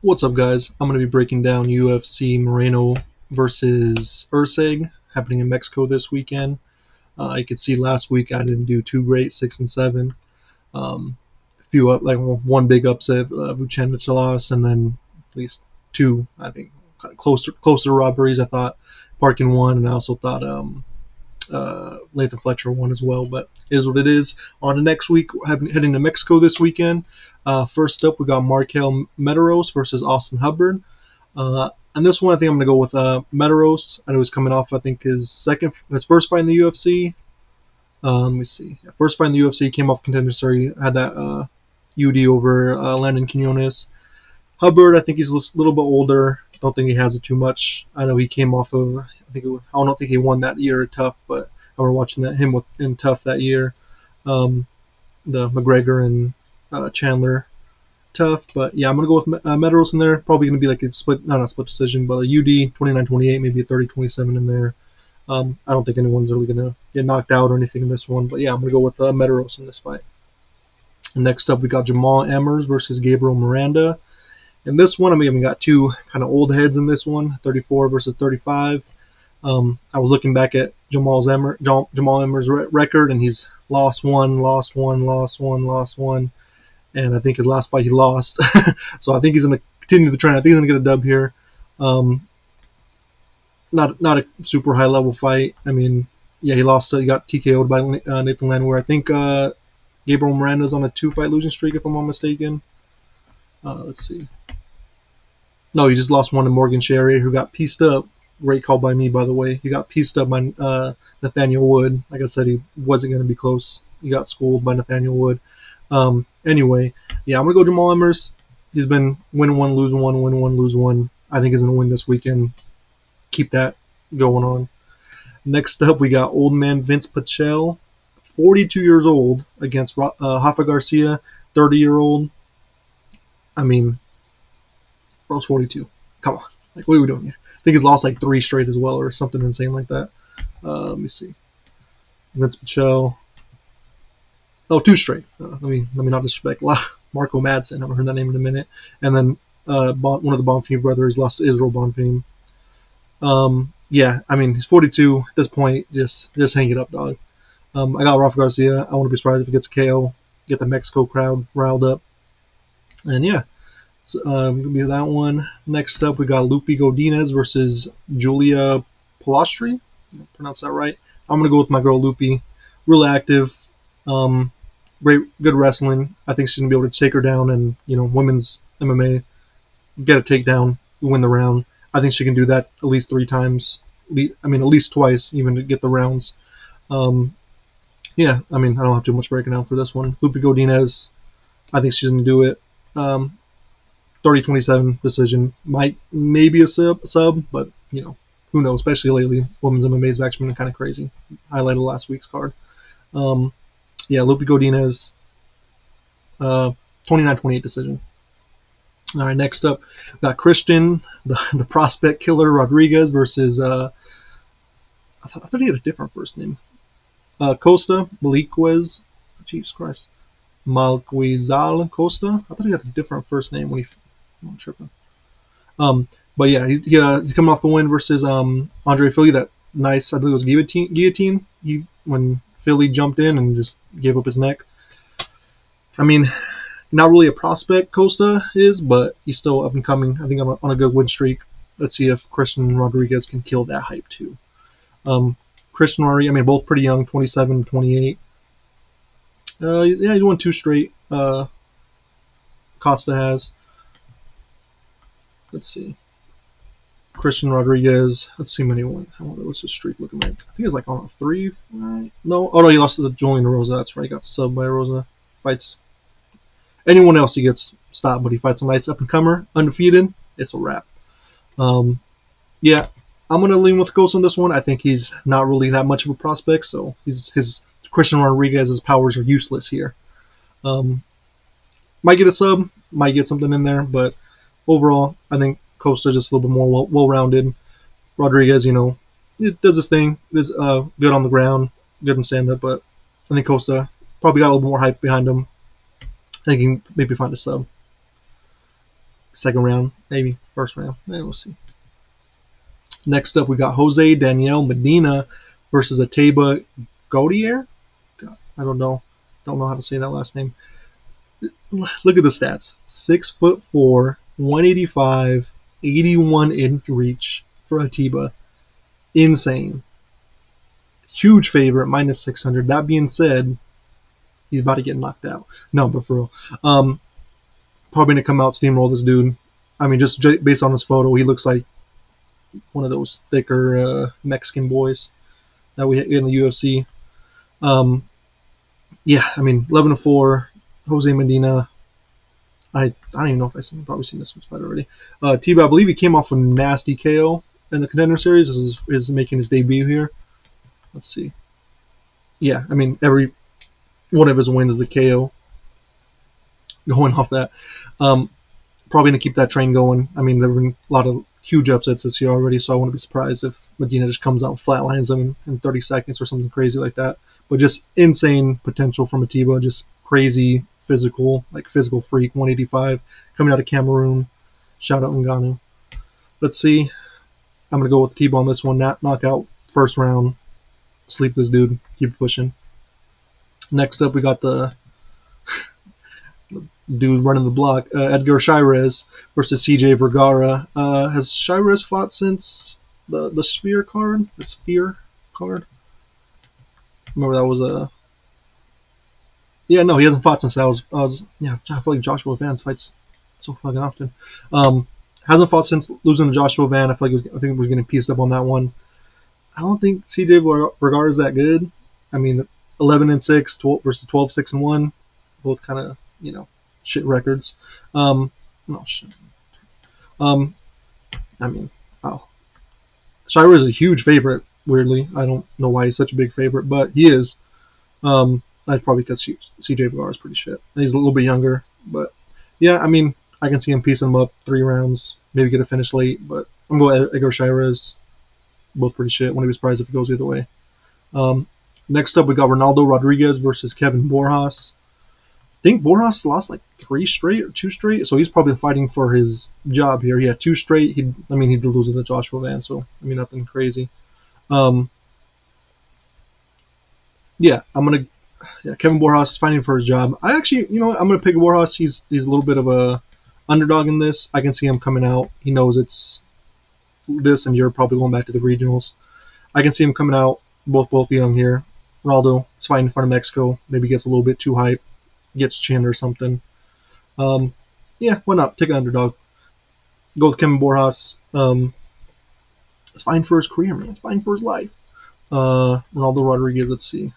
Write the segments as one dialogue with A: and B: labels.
A: What's up, guys? I'm going to be breaking down UFC Moreno versus Erceg happening in Mexico this weekend. You could see last week I didn't do too great, 6-7. A few up, like one big upset, Vucenic loss, and then at least two, I think, kind of closer robberies. I thought Parkin won, and I also thought Nathan Fletcher won as well, but it is what it is. On to next week, heading to Mexico this weekend. First up, we got Markel Medeiros versus Austin Hubbard. And this one, I think I'm going to go with Medeiros. I know he's coming off, I think, his first fight in the UFC. Let me see. First fight in the UFC, came off contender series, had that UD over Landon Quinones. Hubbard, I think he's a little bit older. Don't think he has it too much. I know he came off of, I don't think he won that year at Tough, but I remember watching him in Tough that year. The McGregor and Chandler Tough, but yeah, I'm gonna go with Medeiros in there. Probably gonna be like a split, not a split decision, but a UD 29-28, maybe a 30-27 in there. I don't think anyone's really gonna get knocked out or anything in this one, but yeah, I'm gonna go with Medeiros in this fight. And next up, we got Jamal Emmers versus Gabriel Miranda. In this one, we got two kind of old heads in this one, 34 versus 35. I was looking back at Jamal Emmers' record, and he's lost one, and I think his last fight he lost. So I think he's going to continue the trend. I think he's going to get a dub here. Not a super high level fight. I mean, yeah, he lost. He got TKO'd by Nathan Landwehr. I think Gabriel Miranda's on a 2-fight losing streak, if I'm not mistaken. Let's see. No, he just lost one to Morgan Sherry, who got pieced up. Great call by me, by the way. He got pieced up by Nathaniel Wood. Like I said, he wasn't going to be close. He got schooled by Nathaniel Wood. Anyway, yeah, I'm going to go Jamal Emmers. He's been win one, lose one, win one, lose one. I think he's going to win this weekend. Keep that going on. Next up, we got old man Vince Pichel, 42 years old, against Rafa Garcia, 30-year-old. I mean, bro's 42. Come on. Like, what are we doing here? I think he's lost like 3 straight as well, or something insane like that. Let me see. Vince Pichel. Oh, 2 straight. Let me not disrespect Marco Madsen. I haven't heard that name in a minute. And then one of the Bonfim brothers lost to Israel Bonfim. Yeah, I mean, he's 42 at this point. Just hang it up, dog. I got Rafa Garcia. I wouldn't be surprised if he gets a KO. Get the Mexico crowd riled up. And yeah, so, gonna be that one. Next up, we got Lupe Godinez versus Julia Polastri. Pronounce that right. I'm gonna go with my girl Lupe. Real active. Great, good wrestling. I think she's gonna be able to take her down, and women's MMA, get a takedown, win the round. I think she can do that at least 3 times. At least twice, even to get the rounds. Yeah, I don't have too much breaking down for this one. Lupe Godinez, I think she's gonna do it. 30-27 decision. Maybe a sub, but who knows? Especially lately, women's MMA's actually been kind of crazy. Highlighted last week's card. Yeah, Lupe Godinez, 29-28 decision. All right, next up, we got Christian, the prospect killer Rodriguez versus I thought he had a different first name. Costa Maliquez. Jesus Christ. Malquizal Costa. I thought he had a different first name when I'm tripping. But yeah, he's coming off the win versus Andre Philly. That nice, I believe it was guillotine. When Philly jumped in and just gave up his neck. I mean, not really a prospect, Costa is, but he's still up and coming. I think I'm on a good win streak. Let's see if Christian Rodriguez can kill that hype too. Christian Rodriguez, both pretty young, 27, 28. Yeah, he's won 2 straight. Costa has. Let's see. Christian Rodriguez. Let's see many won. What's his streak looking like? I think it's like on a 3. Right? No. Oh no, he lost to Julian Rosa. That's right. He got subbed by Rosa. Fights anyone else, he gets stopped, but he fights a nice up and comer, undefeated. It's a wrap. Yeah, I'm gonna lean with Ghost on this one. I think he's not really that much of a prospect, so his Christian Rodriguez's powers are useless here. Might get a sub, might get something in there, but overall, I think Costa's just a little bit more well-rounded. Rodriguez, it does his thing. Is good on the ground, good in stand-up, but I think Costa probably got a little more hype behind him. I think he can maybe find a sub. second round, maybe first round. We'll see. Next up, we got Jose Daniel Medina versus Ateba Gaudier. God, I don't know how to say that last name. Look at the stats: 6'4", 185, 81-inch reach for Ateba. Insane. Huge favorite, minus 600. That being said, he's about to get knocked out. No, but for real. Probably going to come out, steamroll this dude. I mean, just based on his photo, he looks like one of those thicker Mexican boys that we in the UFC. Yeah, I mean, 11-4, Jose Medina. I don't even know if I've probably seen this fight already. Tiba, I believe he came off a nasty KO in the Contender Series. This is making his debut here. Let's see. Yeah, I mean, every one of his wins is a KO. Going off that. Probably going to keep that train going. I mean, there have been a lot of huge upsets this year already, so I wouldn't be surprised if Medina just comes out and flatlines him in 30 seconds or something crazy like that. But just insane potential from Atiba, just crazy physical freak, 185, coming out of Cameroon. Shout out Ngannou. Let's see. I'm going to go with Atiba on this one. Knockout, first round. Sleep this dude. Keep pushing. Next up, we got the dude running the block, Edgar Chairez versus CJ Vergara. Has Chairez fought since the Sphere card? The Sphere card? Remember that was a... Yeah, no, he hasn't fought since that was yeah, I feel like Joshua Vance fights so fucking often. Hasn't fought since losing to Joshua Van. I think he was getting pieced up on that one. I don't think CJ Vergara is that good. I mean, 11-6 versus 12-6-1, both kind of, shit records. No shit. I mean, wow. Shira is a huge favorite. Weirdly, I don't know why he's such a big favorite, but he is. That's probably because CJ Vergara is pretty shit. And he's a little bit younger, but yeah, I mean, I can see him piecing him up 3 rounds, maybe get a finish late. But I'm going with Edgar Chairez. Both pretty shit. Wouldn't be surprised if it goes either way. Next up, we got Ronaldo Rodriguez versus Kevin Borjas. I think Borjas lost like 3 straight or 2 straight, so he's probably fighting for his job here. Yeah, 2 straight. He did lose to Joshua Van, so nothing crazy. Yeah, Kevin Borjas is fighting for his job. I actually, I'm gonna pick Borjas. He's a little bit of a underdog in this. I can see him coming out. He knows it's this, and you're probably going back to the regionals. I can see him coming out. Both young here. Ronaldo is fighting in front of Mexico. Maybe gets a little bit too hype, gets chinned or something. Yeah, why not? Take an underdog. Go with Kevin Borjas. It's fine for his career, man. It's fine for his life. Ronaldo Rodriguez, let's see.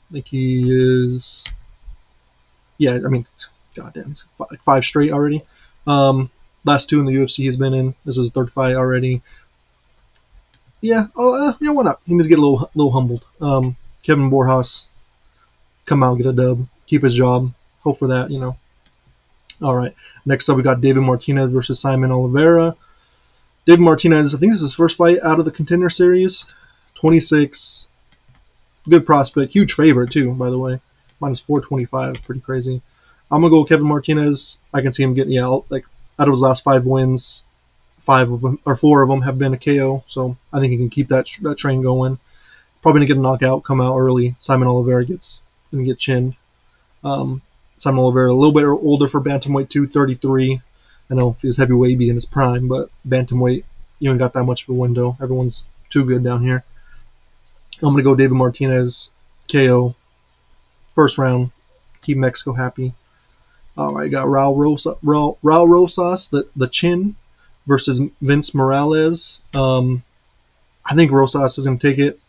A: I think he is... Yeah, I mean, goddamn, he's 5 straight already. Last 2 in the UFC he's been in. This is his 3rd fight already. Yeah, yeah, why not? He needs to get a little humbled. Kevin Borjas, come out, get a dub, keep his job. Hope for that, All right. Next up, we got David Martinez versus Simon Oliveira. David Martinez, I think this is his first fight out of the Contender Series. 26. Good prospect. Huge favorite, too, by the way. Minus 425. Pretty crazy. I'm going to go with Kevin Martinez. I can see him getting, out of his last 5 wins, 4 of them have been a KO. So I think he can keep that train going. Probably going to get a knockout, come out early. Simon Oliveira going to get chinned. Simon Oliveira, a little bit older for bantamweight too, 33. I know his heavyweight be in his prime, but bantamweight, you ain't got that much of a window. Everyone's too good down here. I'm going to go David Martinez, KO, first round, keep Mexico happy. All right, got Raul Rosas, the chin, versus Vince Morales. I think Rosas is going to take it.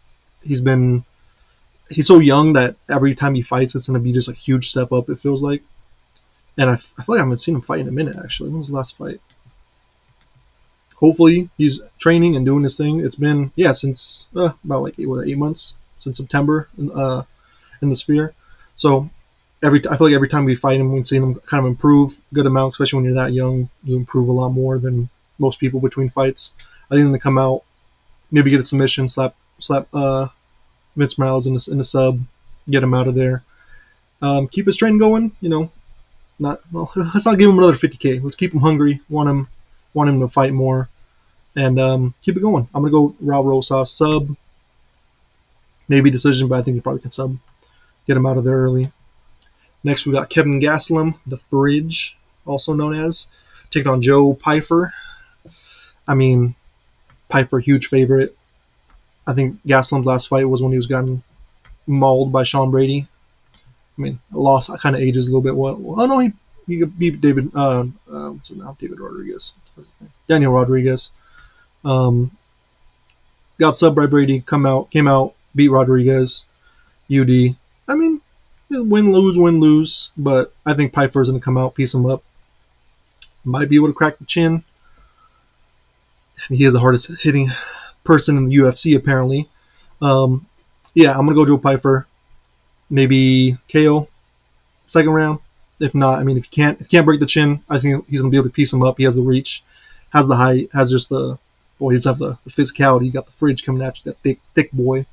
A: He's so young that every time he fights, it's going to be just a huge step up, it feels like. And I feel like I haven't seen him fight in a minute, actually. When was the last fight? Hopefully, he's training and doing his thing. It's been, since about 8 months, since September in the Sphere. So I feel like every time we fight him, we've seen him kind of improve a good amount, especially when you're that young. You improve a lot more than most people between fights. I think they come out, maybe get a submission, slap Vince Morales in the sub, get him out of there. Keep his train going, not well. Let's not give him another 50K. Let's keep him hungry. Want him to fight more, and keep it going. I'm gonna go Raul Rosas sub, maybe decision, but I think he probably can sub. Get him out of there early. Next, we got Kevin Gastelum, the Fridge, also known as, taking on Joe Pyfer. I mean, Pyfer, huge favorite. I think Gastelum's last fight was when he was gotten mauled by Sean Brady. I mean, a loss kind of ages a little bit. Well, oh no, he beat David. What's it now? David Rodriguez. Daniel Rodriguez. Got subbed by Brady. Came out, beat Rodriguez. UD. I mean, win lose. But I think Pyfer's gonna come out, piece him up. Might be able to crack the chin. He is the hardest hitting person in the UFC apparently. Yeah, I'm gonna go Joe Pyfer. Maybe KO second round. If not, I mean, if you can't break the chin, I think he's gonna be able to piece him up. He has the reach, has the height, has just the boy. He doesn't have the physicality. You got the Fridge coming at you, that thick boy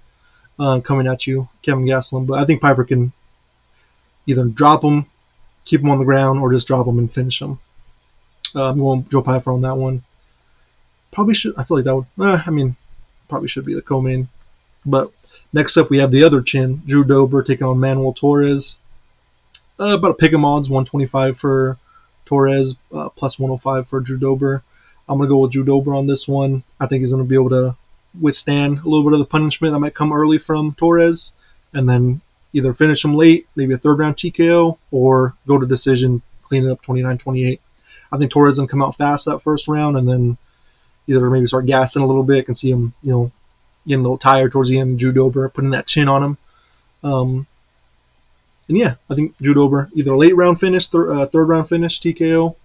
A: coming at you, Kevin Gastelum. But I think Pyfer can either drop him, keep him on the ground, or just drop him and finish him. I'm going Joe Pyfer on that one. Probably should. I feel like that would. Probably should be the co-main. But next up, we have the other chin, Drew Dober taking on Manuel Torres. About a pick-em odds, 125 for Torres, plus 105 for Drew Dober. I'm going to go with Drew Dober on this one. I think he's going to be able to withstand a little bit of the punishment that might come early from Torres, and then either finish him late, maybe a third-round TKO, or go to decision, clean it up 29-28. I think Torres is going to come out fast that first round, and then either maybe start gassing a little bit. Can see him, getting a little tired towards the end. Drew Dober putting that chin on him. And yeah, I think Drew Dober, either a late round finish, third round finish, TKO.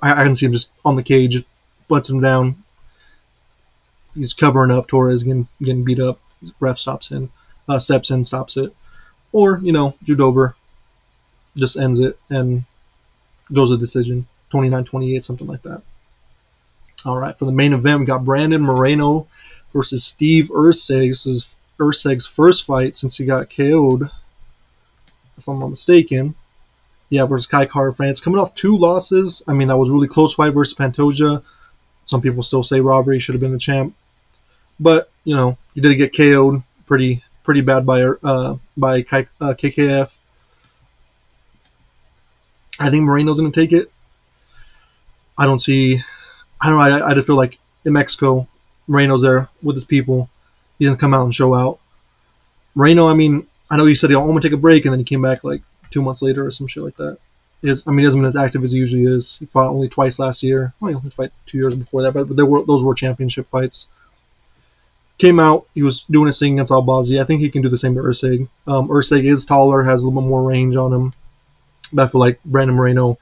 A: I can see him just on the cage, butts him down. He's covering up Torres, getting beat up. Ref steps in, stops it. Or, Drew Dober just ends it and goes to decision, 29-28, something like that. All right, for the main event, we got Brandon Moreno versus Steve Erceg. This is Erceg's first fight since he got KO'd, if I'm not mistaken. Yeah, versus Kai Kara France. Coming off 2 losses. I mean, that was a really close fight versus Pantoja. Some people still say Robbery should have been the champ. But, he did get KO'd pretty bad by KKF. I think Moreno's going to take it. I just feel like in Mexico, Moreno's there with his people. He's going to come out and show out. Moreno, I know he said he'll only take a break, and then he came back like 2 months later or some shit like that. He hasn't been as active as he usually is. He fought only twice last year. Well, he only fought 2 years before that, but those were championship fights. Came out, he was doing his thing against Albazi. I think he can do the same to Erceg. Erceg is taller, has a little bit more range on him. But I feel like Brandon Moreno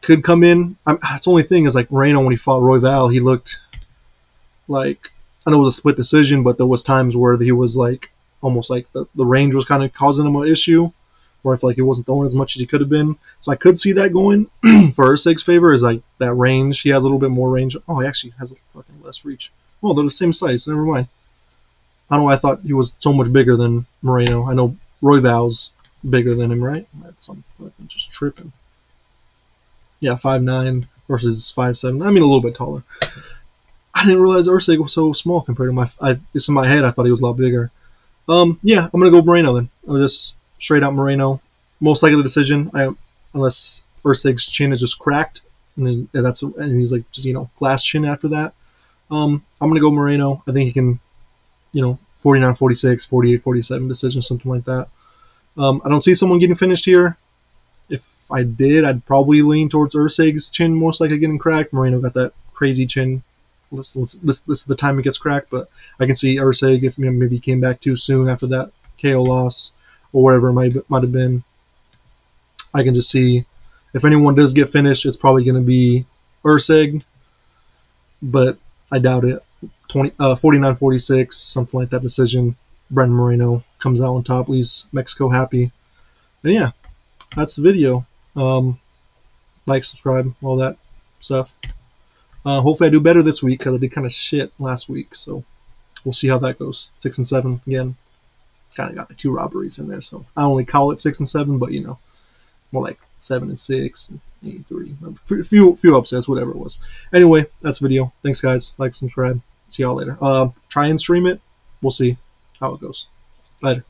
A: could come in. That's the only thing is, like, Moreno, when he fought Royval, he looked like, I know it was a split decision, but there was times where he was like, almost like the range was kind of causing him an issue, where I feel like he wasn't throwing as much as he could have been. So I could see that going for Erceg's favor, is like that range. He has a little bit more range. Oh, he actually has a fucking less reach. Oh, they're the same size. Never mind. I don't know why I thought he was so much bigger than Moreno. I know Royval's bigger than him, right? I'm just tripping. Yeah, 5'9" versus 5'7". I mean, a little bit taller. I didn't realize Erceg was so small compared to it's in my head. I thought he was a lot bigger. Yeah, I'm gonna go Moreno then. I'll just straight out Moreno. Most likely the decision, unless Erceg's chin is just cracked, and he's like just glass chin after that. I'm gonna go Moreno. I think he can, 49-46, 48-47 decision, something like that. I don't see someone getting finished here. If I did, I'd probably lean towards Erceg's chin most likely getting cracked. Moreno got that crazy chin. This is the time it gets cracked, but I can see Erceg if maybe he came back too soon after that KO loss or whatever it might have been. I can just see if anyone does get finished, it's probably going to be Erceg, but I doubt it. 49-46, something like that decision. Brandon Moreno comes out on top, leaves Mexico happy. And yeah, that's the video. Like, subscribe, all that stuff. Hopefully I do better this week because I did kind of shit last week. So we'll see how that goes. 6 and 7 again. kind of got the 2 robberies in there. So I only call it 6 and 7, but more like 7 and 6, and 8 and 3. Few upsets, whatever it was. Anyway, that's the video. Thanks, guys. Like, subscribe. See y'all later. Try and stream it. We'll see how it goes. Later.